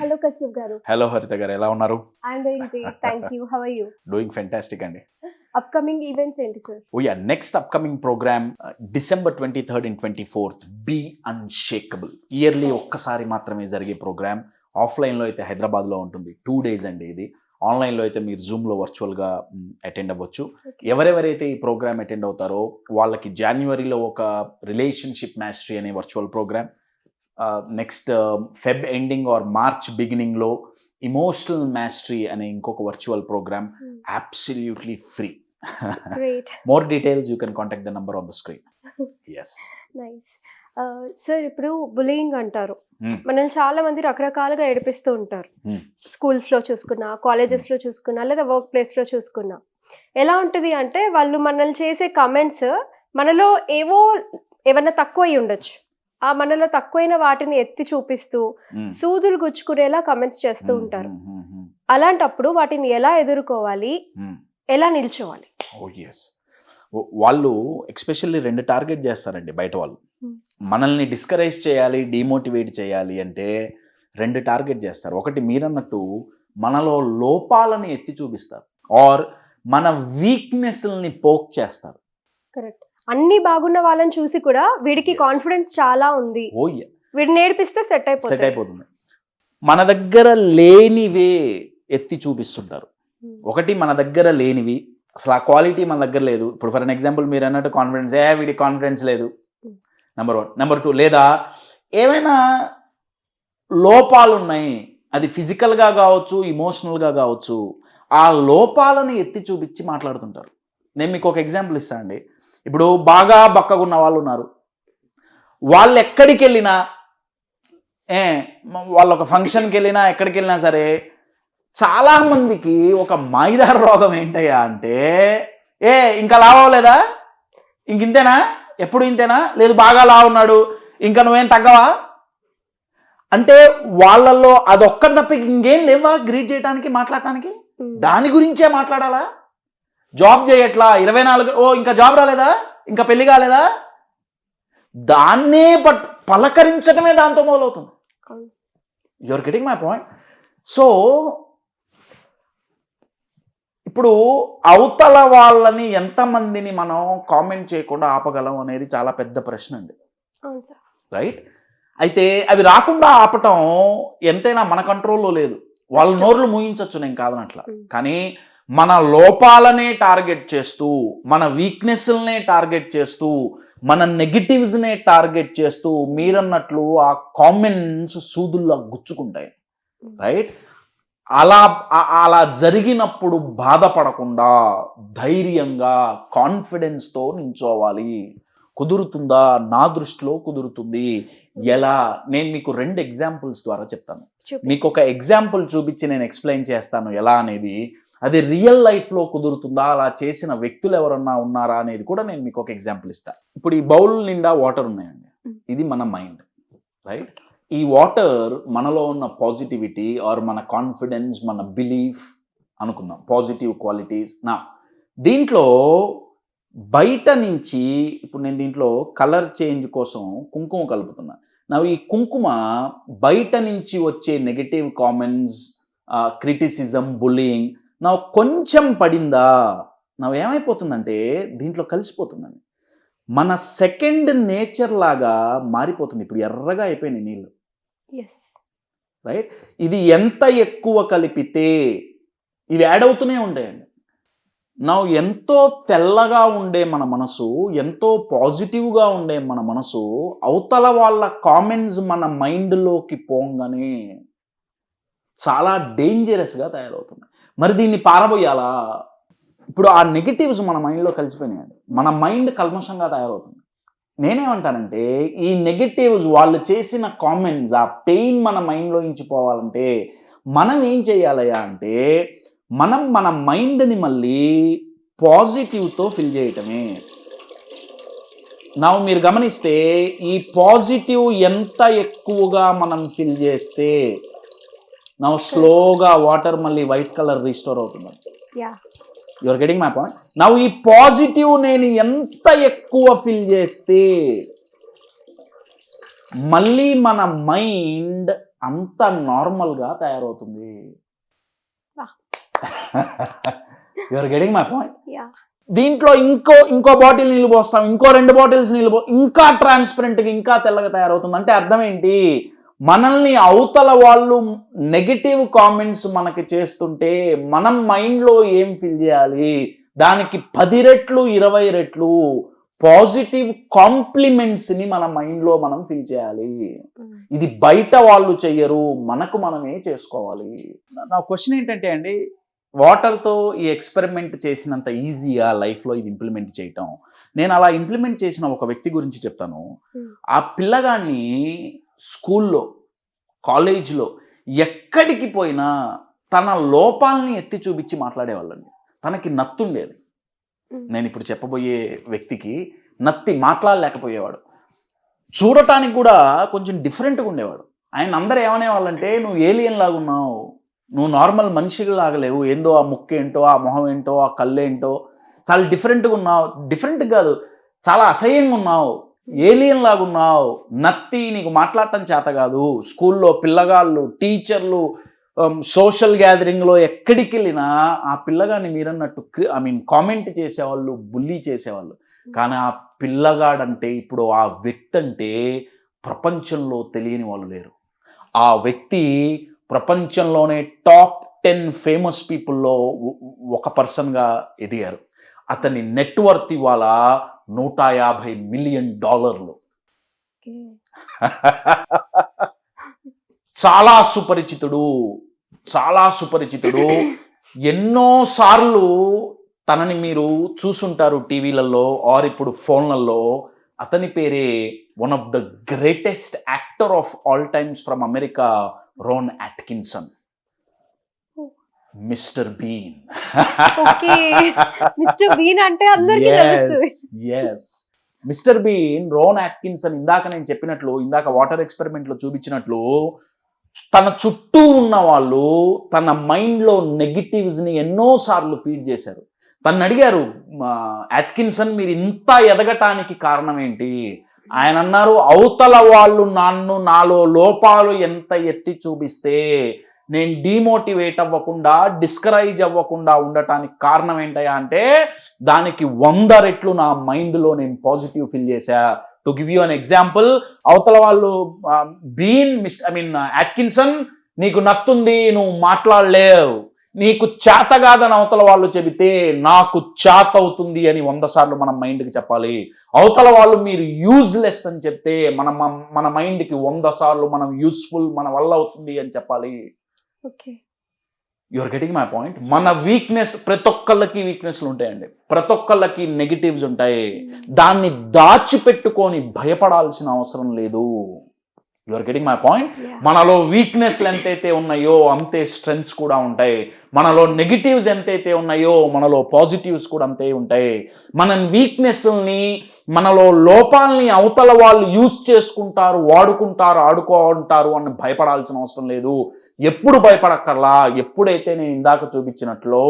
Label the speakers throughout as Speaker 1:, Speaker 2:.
Speaker 1: Hello, Kashyap garu.
Speaker 2: Hello హరిత గారు ఎలా ఉన్నారు?
Speaker 1: I'm doing great. Thank you. How are you?
Speaker 2: Doing fantastic అండి.
Speaker 1: Upcoming events ఏంటి sir?
Speaker 2: Next upcoming programme December 23rd and 24th be unshakable. Yearly ఒక్కసారి మాత్రమే జరిగే ప్రోగ్రామ్. ఆఫ్లైన్లో అయితే హైదరాబాద్లో ఉంటుంది. 2 days అండి ఇది. ఆన్లైన్లో అయితే మీరు జూమ్లో వర్చువల్గా అటెండ్ అవ్వచ్చు. ఎవరెవరైతే ఈ ప్రోగ్రామ్ అటెండ్ అవుతారో వాళ్ళకి జనవరిలో ఒక రిలేషన్షిప్ మాస్టరీ అనే virtual programme, next Feb ending or March బిగినింగ్లో ఇమోషనల్ మాస్టరీ అనే ఇంకొక virtual programme absolutely free.
Speaker 1: Great.
Speaker 2: More details you can contact the number on the screen. Yes.
Speaker 1: Nice. Sir ఇప్పుడు bullying అంటారు. మనం చాలా మంది రకరకాలుగా ఏడిపిస్తూ ఉంటారు. స్కూల్స్లో చూసుకున్నా, కాలేజెస్లో చూసుకున్నా, లేదా వర్క్ ప్లేస్లో చూసుకున్నా ఎలా ఉంటుంది అంటే వాళ్ళు మనల్ని చేసే కమెంట్స్ మనలో ఏమన్నా తక్కువ అయి ఉండొచ్చు. ఆ మనలో తక్కువైన వాటిని ఎత్తి చూపిస్తూ సూదులు గుచ్చుకునేలా కమెంట్స్ చేస్తూ ఉంటారు. అలాంటప్పుడు వాటిని ఎలా ఎదుర్కోవాలి, ఎలా నిల్చోవాలి?
Speaker 2: వాళ్ళు ఎక్స్పెషల్లీ 2 టార్గెట్ చేస్తారండి బయట వాళ్ళు. మనల్ని డిస్కరేజ్ చేయాలి, డిమోటివేట్ చేయాలి అంటే 2 టార్గెట్ చేస్తారు. ఒకటి మీరన్నట్టు మనలో లోపాలను ఎత్తి చూపిస్తారు, ఆర్ మన వీక్నెస్ని పోక్ చేస్తారు.
Speaker 1: కరెక్ట్. అన్ని బాగున్న వాళ్ళని చూసి కూడా వీడికి కాన్ఫిడెన్స్ చాలా ఉంది, వీడిని నేర్పిస్తే సెట్ అయిపోతుంది.
Speaker 2: మన దగ్గర లేనివే ఎత్తి చూపిస్తుంటారు. ఒకటి మన దగ్గర లేనివి, అసలు ఆ క్వాలిటీ మన దగ్గర లేదు. ఇప్పుడు ఫర్ అన్ ఎగ్జాంపుల్ మీరు అన్నట్టు కాన్ఫిడెన్స్, వీడి కాన్ఫిడెన్స్ లేదు, నెంబర్ 1. నెంబర్ 2, లేదా ఏమైనా లోపాలు ఉన్నాయి, అది ఫిజికల్గా కావచ్చు, ఇమోషనల్గా కావచ్చు, ఆ లోపాలను ఎత్తి చూపించి మాట్లాడుతుంటారు. నేను మీకు ఒక ఎగ్జాంపుల్ ఇస్తాను అండి. ఇప్పుడు బాగా బక్కగున్న వాళ్ళు ఉన్నారు, వాళ్ళు ఎక్కడికి వెళ్ళినా, వాళ్ళు ఒక ఫంక్షన్కి వెళ్ళినా ఎక్కడికి వెళ్ళినా సరే చాలామందికి ఒక మాయిదార రోగం ఏంటయ్యా అంటే, ఇంకా లావలేదా, ఇంతేనా, ఎప్పుడు ఇంతేనా, లేదు బాగా లావు ఉన్నాడు, ఇంకా నువ్వేం తగ్గవా అంటే వాళ్ళల్లో అదొక్కటి తప్ప ఇంకేం లేవా గ్రీట్ చేయడానికి, మాట్లాడటానికి. దాని గురించే మాట్లాడాలా? జాబ్ చేయట్లా, 24 ఇంకా జాబ్ రాలేదా, ఇంకా పెళ్లి కాలేదా, దాన్నే పలకరించడమే దాంతో మొదలవుతుంది. Your getting my point. So ఇప్పుడు అవతల వాళ్ళని ఎంతమందిని మనం కామెంట్ చేయకుండా ఆపగలం అనేది చాలా పెద్ద ప్రశ్న అండి. రైట్? అయితే అవి రాకుండా ఆపటం ఎంతైనా మన కంట్రోల్లో లేదు. వాళ్ళ నోర్లు మూయించవచ్చు, నేను కాదనట్లా. కానీ మన లోపాలనే టార్గెట్ చేస్తూ, మన వీక్నెస్లనే టార్గెట్ చేస్తూ, మన నెగిటివ్స్నే టార్గెట్ చేస్తూ మీరన్నట్లు ఆ కామెంట్స్ సూదుల్లా గుచ్చుకుంటాయి. రైట్? అలా జరిగినప్పుడు బాధపడకుండా ధైర్యంగా కాన్ఫిడెన్స్తో నించోవాలి. కుదురుతుందా? నా దృష్టిలో కుదురుతుంది. ఎలా? నేను మీకు 2 ఎగ్జాంపుల్స్ ద్వారా చెప్తాను. మీకు ఒక ఎగ్జాంపుల్ చూపించి నేను ఎక్స్ప్లెయిన్ చేస్తాను ఎలా అనేది. అది రియల్ లైఫ్లో కుదురుతుందా, అలా చేసిన వ్యక్తులు ఎవరన్నా ఉన్నారా అనేది కూడా నేను మీకు ఒక ఎగ్జాంపుల్ ఇస్తాను. ఇప్పుడు ఈ బౌల్ నిండా వాటర్ ఉన్నాయండి, ఇది మన మైండ్. రైట్? ఈ వాటర్ మనలో ఉన్న పాజిటివిటీ ఆర్ మన కాన్ఫిడెన్స్, మన బిలీఫ్ అనుకుందాం, పాజిటివ్ క్వాలిటీస్. దీంట్లో బయట నుంచి ఇప్పుడు నేను దీంట్లో కలర్ చేంజ్ కోసం కుంకుమ కలుపుతున్నా. ఈ కుంకుమ బయట నుంచి వచ్చే నెగటివ్ కామెంట్స్, క్రిటిసిజం, బుల్లింగ్ కొంచెం పడిందా, ఏమైపోతుందంటే దీంట్లో కలిసిపోతుందండి. మన సెకండ్ నేచర్ లాగా మారిపోతుంది. ఇప్పుడు ఎర్రగా అయిపోయినాయి నీళ్ళు. రైట్? ఇది ఎంత ఎక్కువ కలిపితే ఇవి యాడ్ అవుతూనే ఉంటాయండి. ఎంతో తెల్లగా ఉండే మన మనసు, ఎంతో పాజిటివ్గా ఉండే మన మనసు అవతల వాళ్ళ కామెంట్స్ మన మైండ్లోకి పోగానే చాలా డేంజరస్గా తయారవుతుంది. మరి దీన్ని పారబోయాలా? ఇప్పుడు ఆ నెగిటివ్స్ మన మైండ్లో కలిసిపోయినాయండి, మన మైండ్ కల్మషంగా తయారవుతుంది. నేనేమంటానంటే ఈ నెగిటివ్స్, వాళ్ళు చేసిన కామెంట్స్, ఆ పెయిన్ మన మైండ్లో ఇంచిపోవాలంటే మనం ఏం చేయాలయ్యా అంటే మనం మన మైండ్ని మళ్ళీ పాజిటివ్తో ఫిల్ చేయటమే. మీరు గమనిస్తే ఈ పాజిటివ్ ఎంత ఎక్కువగా మనం ఫిల్ చేస్తే స్లోగా వాటర్ మళ్ళీ వైట్ కలర్ రీస్టోర్ అవుతుంది. Your getting my point. ఈ పాజిటివ్ నేను ఎంత ఎక్కువ ఫిల్ చేస్తే మళ్ళీ మన మైండ్ అంత నార్మల్గా తయారవుతుంది.
Speaker 1: Wow.
Speaker 2: You're getting my point.
Speaker 1: Yeah.
Speaker 2: దీంట్లో ఇంకో బాటిల్ నీళ్ళు పోస్తాం, ఇంకో 2 బాటిల్స్ నీళ్ళు ఇంకా ట్రాన్స్పరెంట్గా ఇంకా తెల్లగా తయారవుతుంది. అంటే అర్థం ఏంటి? మనల్ని అవతల వాళ్ళు నెగిటివ్ కామెంట్స్ మనకి చేస్తుంటే మనం మైండ్లో ఏం ఫీల్ చేయాలి? దానికి 10 రెట్లు 20 రెట్లు పాజిటివ్ కాంప్లిమెంట్స్ని మన మైండ్లో మనం ఫీల్ చేయాలి. ఇది బయట వాళ్ళు చెయ్యరు, మనకు మనమే చేసుకోవాలి. నా క్వశ్చన్ ఏంటంటే అండి, వాటర్తో ఈ ఎక్స్పెరిమెంట్ చేసినంత ఈజీగా లైఫ్లో ఇది ఇంప్లిమెంట్ చేయటం? నేను అలా ఇంప్లిమెంట్ చేసిన ఒక వ్యక్తి గురించి చెప్తాను. ఆ పిల్లగాన్ని స్కూల్లో, కాలేజ్లో ఎక్కడికి పోయినా తన లోపాలని ఎత్తి చూపించి మాట్లాడేవాళ్ళండి. తనకి నత్తుండేది. నేను ఇప్పుడు చెప్పబోయే వ్యక్తికి నత్తి, మాట్లాడలేకపోయేవాడు. చూడటానికి కూడా కొంచెం డిఫరెంట్గా ఉండేవాడు. ఆయన అందరూ ఏమనేవాళ్ళంటే, నువ్వు ఏలియన్ లాగా ఉన్నావు, నువ్వు నార్మల్ మనిషిగా లాగలేవు, ఏందో ఆ ముక్కు ఏంటో, ఆ మొహం ఏంటో, ఆ కళ్ళు ఏంటో, చాలా డిఫరెంట్గా ఉన్నావు. డిఫరెంట్ కాదు, చాలా అసహ్యంగా ఉన్నావు, ఏలియన్ లాగా ఉన్నావు, నత్తి, నీకు మాట్లాడటం చేత కాదు. స్కూల్లో పిల్లగాళ్ళు, టీచర్లు, సోషల్ గ్యాదరింగ్లో ఎక్కడికి వెళ్ళినా ఆ పిల్లగాడిని మీరన్నట్టు కామెంట్ చేసేవాళ్ళు, బుల్లీ చేసేవాళ్ళు. కానీ ఆ పిల్లగాడంటే, ఇప్పుడు ఆ వ్యక్తి అంటే ప్రపంచంలో తెలియని వాళ్ళు లేరు. ఆ వ్యక్తి ప్రపంచంలోనే టాప్ 10 ఫేమస్ పీపుల్లో ఒక పర్సన్గా ఎదిగారు. అతని నెట్వర్త్ ఇవాళ $150 మిలియన్. చాలా సుపరిచితుడు, చాలా సుపరిచితుడు. ఎన్నోసార్లు తనని మీరు చూసుంటారు టీవీలలో ఆర్ ఇప్పుడు ఫోన్లలో. అతని పేరే one of the greatest actor of all times from America, Rowan Atkinson, Mr Bean.
Speaker 1: Mr Bean అంటే అందరికీ తెలుసు.
Speaker 2: మిస్టర్ బీన్, రోన్ అట్కిన్సన్ ఇందాక నేను చెప్పినట్లు, ఇందాక వాటర్ ఎక్స్పెరిమెంట్లో చూపించినట్లు, తన చుట్టూ ఉన్న వాళ్ళు తన మైండ్లో నెగిటివ్స్ని ఎన్నోసార్లు ఫీడ్ చేశారు. తను అడిగారు, అట్కిన్సన్ మీరు ఇంత ఎదగటానికి కారణం ఏంటి? ఆయన అన్నారు, అవతల వాళ్ళు నాలో లోపాలు ఎంత ఎత్తి చూపిస్తే నేను డిమోటివేట్ అవ్వకుండా, డిస్కరేజ్ అవ్వకుండా ఉండటానికి కారణం ఏంటయ్యా అంటే, దానికి 100 రెట్లు నా మైండ్లో నేను పాజిటివ్ ఫీల్ చేశా. To give you an example, అవతల వాళ్ళు అట్కిన్సన్, నీకు నత్తుంది, నువ్వు మాట్లాడలేవు, నీకు చేత కాదని అవతల వాళ్ళు చెబితే నాకు చేత అవుతుంది అని 100 సార్లు మన మైండ్కి చెప్పాలి. అవతల వాళ్ళు మీరు యూజ్లెస్ అని చెప్తే మన మైండ్కి 100 సార్లు మనం యూస్ఫుల్, మన వల్ల అవుతుంది అని చెప్పాలి. You're getting my point. మన వీక్నెస్, ప్రతి ఒక్కళ్ళకి వీక్నెస్లు ఉంటాయండి, ప్రతి ఒక్కళ్ళకి నెగిటివ్స్ ఉంటాయి. దాన్ని దాచిపెట్టుకొని భయపడాల్సిన అవసరం లేదు. You're getting my point. మనలో వీక్నెస్లు ఎంతైతే ఉన్నాయో అంతే స్ట్రెంగ్స్ కూడా ఉంటాయి. మనలో నెగిటివ్స్ ఎంతైతే ఉన్నాయో మనలో పాజిటివ్స్ కూడా అంతే ఉంటాయి. మన వీక్నెస్ని, మనలో లోపాలని అవతల వాళ్ళు యూజ్ చేసుకుంటారు, వాడుకుంటారు, ఆడుకుంటారు అని భయపడాల్సిన అవసరం లేదు. ఎప్పుడు భయపడక్కర్లా? ఎప్పుడైతే నేను ఇందాక చూపించినట్లు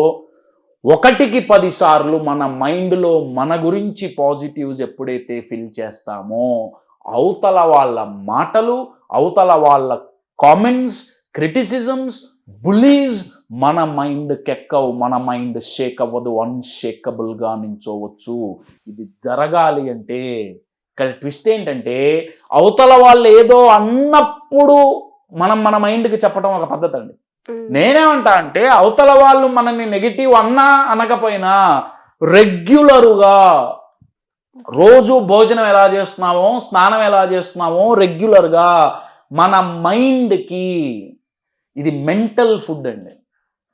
Speaker 2: 1కి 10 సార్లు మన మైండ్లో మన గురించి పాజిటివ్స్ ఎప్పుడైతే ఫీల్ చేస్తామో, అవతల వాళ్ళ మాటలు, అవతల వాళ్ళ కామెంట్స్, క్రిటిసిజమ్స్, బులీస్ మన మైండ్కి ఎక్కవు, మన మైండ్ షేక్ అవ్వదు, అన్షేకబుల్గా నించోవచ్చు. ఇది జరగాలి అంటే ఇక్కడ ట్విస్ట్ ఏంటంటే, అవతల వాళ్ళు ఏదో అన్నప్పుడు మన మైండ్కి చెప్పడం ఒక పద్ధతి అండి. నేనేమంటా అంటే, అవతల వాళ్ళు మనల్ని నెగిటివ్ అన్నా అనకపోయినా రెగ్యులరుగా, రోజు భోజనం ఎలా చేస్తున్నామో, స్నానం ఎలా చేస్తున్నామో, రెగ్యులర్గా మన మైండ్కి ఇది మెంటల్ ఫుడ్ అండి.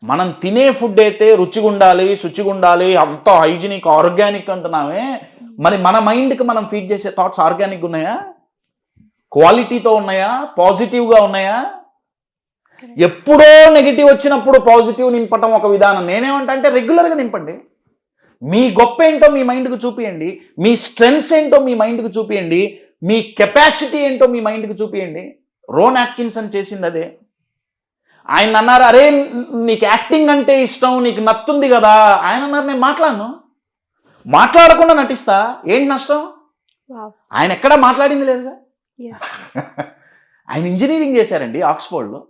Speaker 2: మనం తినే ఫుడ్ అయితే రుచిగా ఉండాలి, శుచిగా ఉండాలి, అంత హైజీనిక్, ఆర్గానిక్ అంటున్నామే. మరి మన మైండ్కి మనం ఫీడ్ చేసే థాట్స్ ఆర్గానిక్ ఉన్నాయా? క్వాలిటీతో ఉన్నాయా? పాజిటివ్గా ఉన్నాయా? ఎప్పుడో నెగిటివ్ వచ్చినప్పుడు పాజిటివ్ నింపటం ఒక విధానం. నేనేమంటా అంటే, రెగ్యులర్గా నింపండి. మీ గొప్ప ఏంటో మీ మైండ్కి చూపియండి, మీ స్ట్రెంగ్స్ ఏంటో మీ మైండ్కి చూపియండి, మీ కెపాసిటీ ఏంటో మీ మైండ్కి చూపియండి. రోన్ అట్కిన్సన్ చేసింది అదే. ఆయన అన్నారు, అరే నీకు యాక్టింగ్ అంటే ఇష్టం, నీకు నత్తుంది కదా. ఆయన అన్నారు, నేను మాట్లాడకుండా నటిస్తా, ఏంటి నష్టం? ఆయన ఎక్కడా మాట్లాడింది లేదుగా. ఆయన ఇంజనీరింగ్ చేశారండి ఆక్స్ఫోర్డ్లో,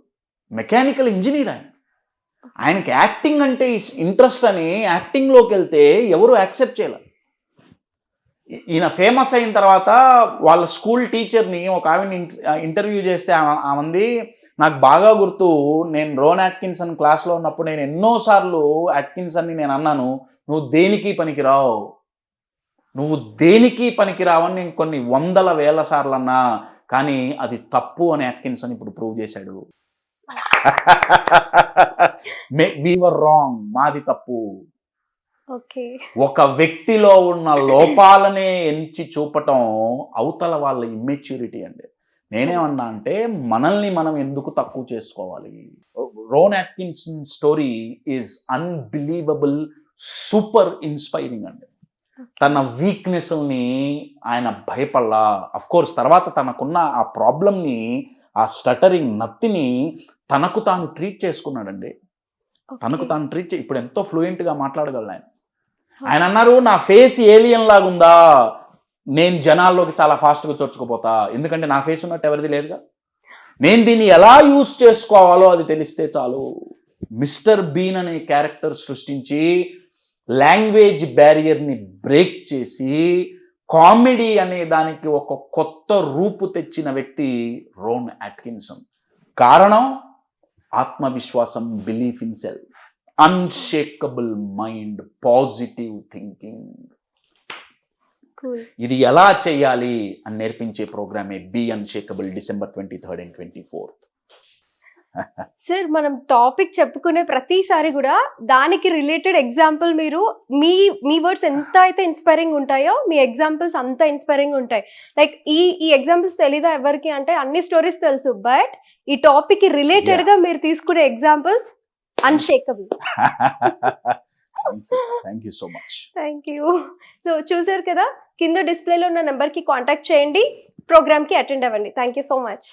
Speaker 2: మెకానికల్ ఇంజనీర్ ఆయనకి యాక్టింగ్ అంటే ఇంట్రెస్ట్ అని యాక్టింగ్లోకి వెళ్తే ఎవరు యాక్సెప్ట్ చేయలేరు. ఈయన ఫేమస్ అయిన తర్వాత వాళ్ళ స్కూల్ టీచర్ని ఒక ఆవిడని ఇంటర్వ్యూ చేస్తే ఆమంది, నాకు బాగా గుర్తు, నేను రోన్ అట్కిన్సన్ క్లాస్లో ఉన్నప్పుడు నేను ఎన్నోసార్లు అట్కిన్సన్ని నేను అన్నాను, నువ్వు దేనికి పనికిరావు, నువ్వు దేనికి పనికిరావని నేను కొన్ని వందల వేల సార్లు అన్నా, కానీ అది తప్పు అని అట్కిన్సన్ ఇప్పుడు ప్రూవ్ చేశాడు. వి వర్ రాంగ్, మాది తప్పు. ఒక వ్యక్తిలో ఉన్న లోపాలనే ఎంచి చూపటం అవతల వాళ్ళ ఇమ్మెచ్యూరిటీ అండి. నేనేమన్నా అంటే మనల్ని మనం ఎందుకు తక్కువ చేసుకోవాలి. Rowan Atkinson story is unbelievable, super inspiring అండి. తన వీక్నెస్ని ఆయన భయపడలా. అఫ్ కోర్స్ తర్వాత తనకున్న ఆ ప్రాబ్లమ్ని, ఆ స్టటరింగ్ నత్తిని తనకు తాను ట్రీట్ చేసుకున్నాడండి. తనకు తాను ట్రీట్ ఇప్పుడు ఎంతో ఫ్లూయెంట్గా మాట్లాడగలను ఆయన. ఆయన అన్నారు, నా ఫేస్ ఏలియన్ లాగుందా, నేను జనాల్లోకి చాలా ఫాస్ట్గా చొచ్చుకుపోతా, ఎందుకంటే నా ఫేస్ ఉన్నట్టు ఎవరిది లేదుగా, నేను దీన్ని ఎలా యూజ్ చేసుకోవాలో అది తెలిస్తే చాలు. మిస్టర్ బీన్ అనే క్యారెక్టర్ సృష్టించి లాంగ్వేజ్ బ్యారియర్ని బ్రేక్ చేసి కామెడీ అనే దానికి ఒక కొత్త రూపు తెచ్చిన వ్యక్తి రోన్ అట్కిన్సన్. కారణం ఆత్మవిశ్వాసం, belief in self, unshakable mind, positive thinking. ఇది ఎలా చేయాలి అని నేర్పించే ప్రోగ్రామే be unshakable, December 23rd and 24th.
Speaker 1: Sir, మనం టాపిక్ చెప్పుకునే ప్రతిసారి కూడా దానికి రిలేటెడ్ ఎగ్జాంపుల్ మీరు మీ వర్డ్స్ ఎంత అయితే ఇన్స్పైరింగ్ ఉంటాయో మీ ఎగ్జాంపుల్స్ అంత ఇన్స్పైరింగ్ ఉంటాయి. లైక్ ఈ ఎగ్జాంపుల్స్ తెలీదా ఎవరికి అంటే, అన్ని స్టోరీస్ తెలుసు, బట్ ఈ టాపిక్ కి రిలేటెడ్ గా మీరు తీసుకునే examples unshakeable.
Speaker 2: Thank you so much.
Speaker 1: Thank you. So చూసారు కదా, కింద డిస్ప్లేలో ఉన్న నెంబర్కి కాంటాక్ట్ చేయండి, ప్రోగ్రామ్కి అటెండ్ అవ్వండి. Thank you so much.